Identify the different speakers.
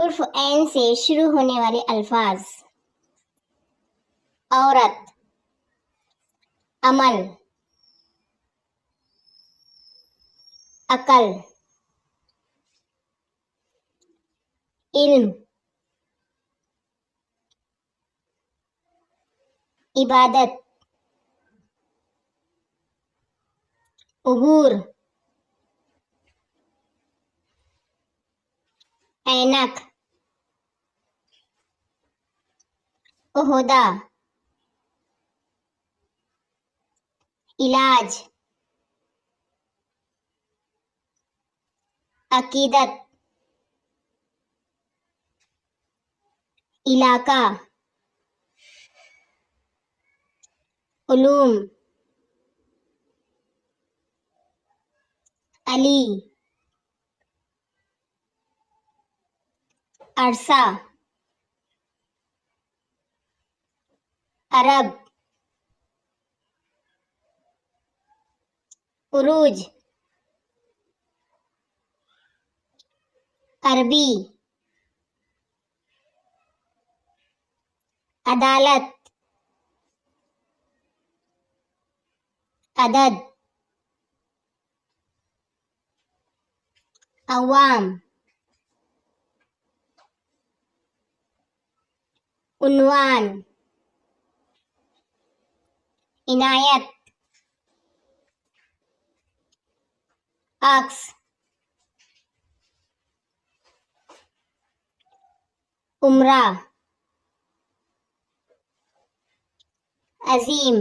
Speaker 1: حرف عین سے شروع ہونے والے الفاظ: عورت، عمل، عقل، علم، عبادت، عبور، اینک، عہدہ، علاج، عقیدت، علاقہ، علوم، علی، عرصہ، عرب، عروج، عربی، عدالت، عدد، عوام، عنوان، عنایت، عکس، عمرہ، عظیم،